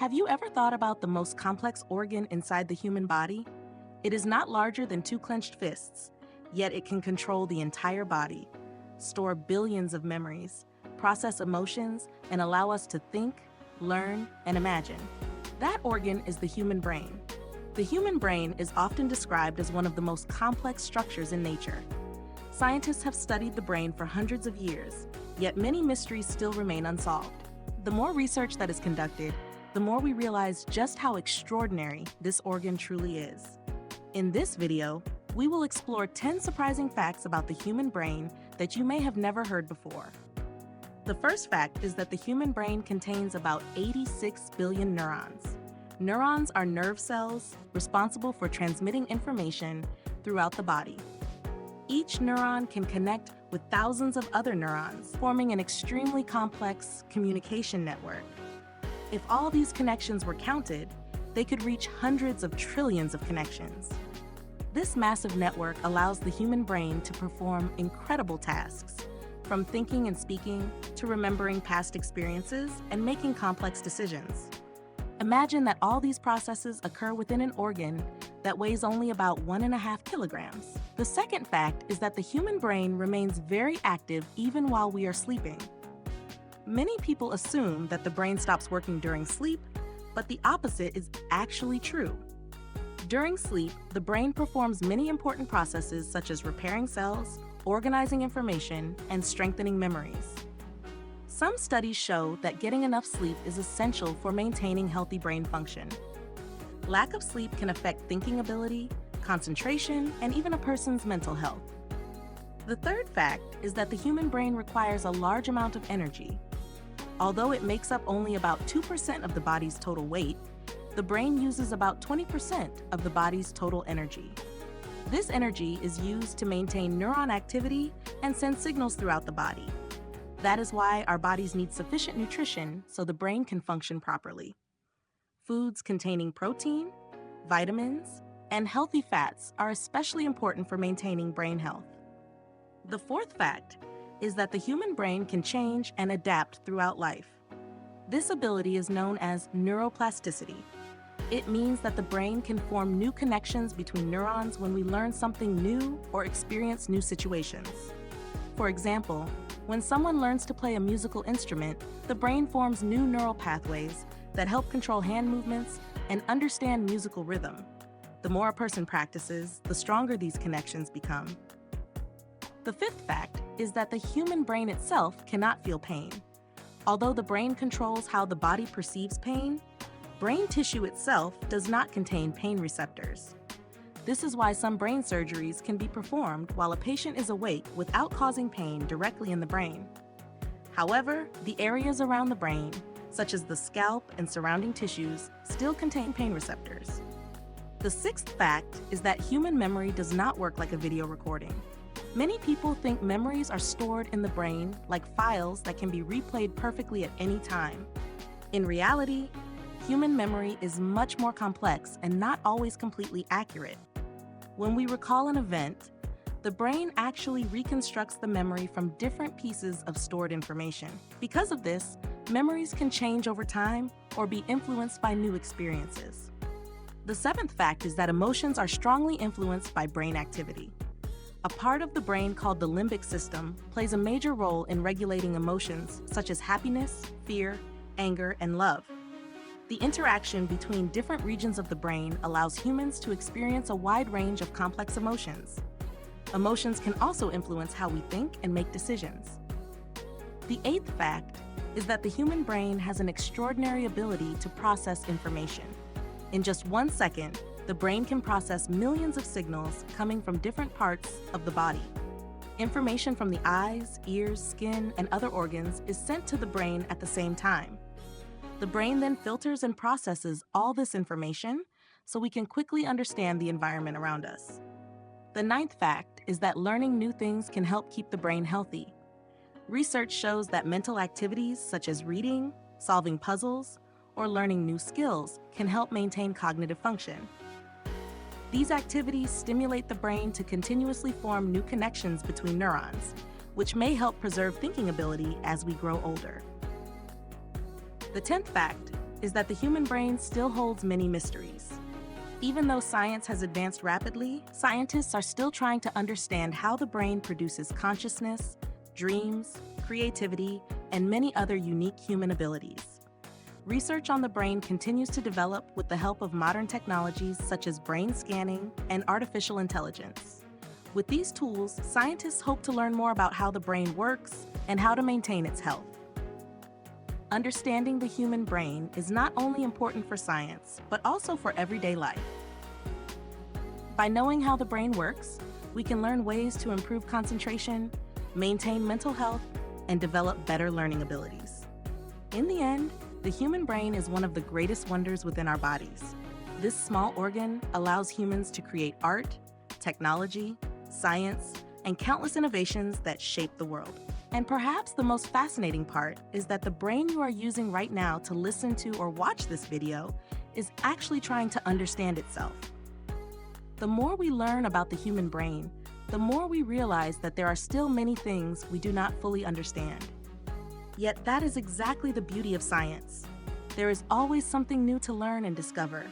Have you ever thought about the most complex organ inside the human body? It is not larger than two clenched fists, yet it can control the entire body, store billions of memories, process emotions, and allow us to think, learn, and imagine. That organ is the human brain. The human brain is often described as one of the most complex structures in nature. Scientists have studied the brain for hundreds of years, yet many mysteries still remain unsolved. The more research that is conducted, the more we realize just how extraordinary this organ truly is. In this video, we will explore 10 surprising facts about the human brain that you may have never heard before. The first fact is that the human brain contains about 86 billion neurons. Neurons are nerve cells responsible for transmitting information throughout the body. Each neuron can connect with thousands of other neurons, forming an extremely complex communication network. If all these connections were counted, they could reach hundreds of trillions of connections. This massive network allows the human brain to perform incredible tasks, from thinking and speaking to remembering past experiences and making complex decisions. Imagine that all these processes occur within an organ that weighs only about 1.5 kilograms. The second fact is that the human brain remains very active even while we are sleeping. Many people assume that the brain stops working during sleep, but the opposite is actually true. During sleep, the brain performs many important processes such as repairing cells, organizing information, and strengthening memories. Some studies show that getting enough sleep is essential for maintaining healthy brain function. Lack of sleep can affect thinking ability, concentration, and even a person's mental health. The third fact is that the human brain requires a large amount of energy. Although it makes up only about 2% of the body's total weight, the brain uses about 20% of the body's total energy. This energy is used to maintain neuron activity and send signals throughout the body. That is why our bodies need sufficient nutrition so the brain can function properly. Foods containing protein, vitamins, and healthy fats are especially important for maintaining brain health. The fourth fact is that the human brain can change and adapt throughout life. This ability is known as neuroplasticity. It means that the brain can form new connections between neurons when we learn something new or experience new situations. For example, when someone learns to play a musical instrument, the brain forms new neural pathways that help control hand movements and understand musical rhythm. The more a person practices, the stronger these connections become. The fifth fact is that the human brain itself cannot feel pain. Although the brain controls how the body perceives pain, brain tissue itself does not contain pain receptors. This is why some brain surgeries can be performed while a patient is awake without causing pain directly in the brain. However, the areas around the brain, such as the scalp and surrounding tissues, still contain pain receptors. The sixth fact is that human memory does not work like a video recording. Many people think memories are stored in the brain like files that can be replayed perfectly at any time. In reality, human memory is much more complex and not always completely accurate. When we recall an event, the brain actually reconstructs the memory from different pieces of stored information. Because of this, memories can change over time or be influenced by new experiences. The seventh fact is that emotions are strongly influenced by brain activity. A part of the brain called the limbic system plays a major role in regulating emotions such as happiness, fear, anger, and love. The interaction between different regions of the brain allows humans to experience a wide range of complex emotions. Emotions can also influence how we think and make decisions. The eighth fact is that the human brain has an extraordinary ability to process information. In just 1 second, the brain can process millions of signals coming from different parts of the body. Information from the eyes, ears, skin, and other organs is sent to the brain at the same time. The brain then filters and processes all this information so we can quickly understand the environment around us. The ninth fact is that learning new things can help keep the brain healthy. Research shows that mental activities such as reading, solving puzzles, or learning new skills can help maintain cognitive function. These activities stimulate the brain to continuously form new connections between neurons, which may help preserve thinking ability as we grow older. The 10th fact is that the human brain still holds many mysteries. Even though science has advanced rapidly, scientists are still trying to understand how the brain produces consciousness, dreams, creativity, and many other unique human abilities. Research on the brain continues to develop with the help of modern technologies such as brain scanning and artificial intelligence. With these tools, scientists hope to learn more about how the brain works and how to maintain its health. Understanding the human brain is not only important for science, but also for everyday life. By knowing how the brain works, we can learn ways to improve concentration, maintain mental health, and develop better learning abilities. In the end, the human brain is one of the greatest wonders within our bodies. This small organ allows humans to create art, technology, science, and countless innovations that shape the world. And perhaps the most fascinating part is that the brain you are using right now to listen to or watch this video is actually trying to understand itself. The more we learn about the human brain, the more we realize that there are still many things we do not fully understand. Yet that is exactly the beauty of science. There is always something new to learn and discover,